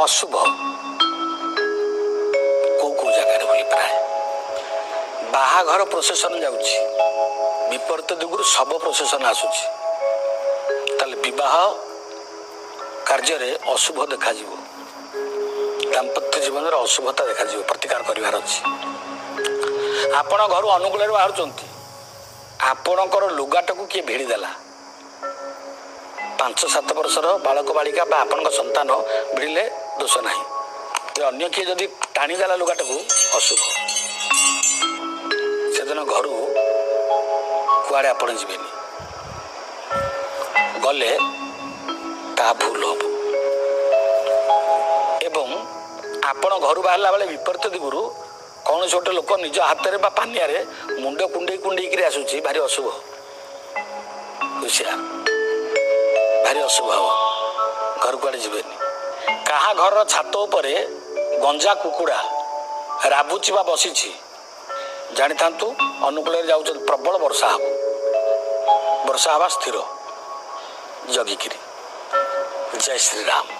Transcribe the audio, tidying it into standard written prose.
अशुभ को जगह बोली प्राय बाहाघर प्रोसेसन जाउछि विपरीत दिगुरु सब प्रोसेसन आसुछि ताले विवाह कार्य अशुभ देखा दाम्पत्य जीवन अशुभता देखा प्रतिकार कर आपण घर अनुकूल बाहर आपणकर लुगाटा को किए भिड़देला 5-7 वर्षर बालक बालिका आपण संतान भिड़े दोष ना अन्य किए जदि टाणीदेला लुगाटा को अशुभ से दिन घर कुआड़े आपण जी गले ता भूल हम एवं आपण घर बाहर बेले विपरीत दिगुरु कौन गोटे लोक निज हाथ में पानिया मुंड कुंडे कुंडे आसूची भारी अशुभ हुशियार भारी अशुभ हम घर कुआड़े जी क्या घर छात उपर गंजा कुकुड़ा राबुची बसी जानी था अनुकूल जाऊँ प्रबल वर्षा हवा स्थिर जगिकी जय श्री राम।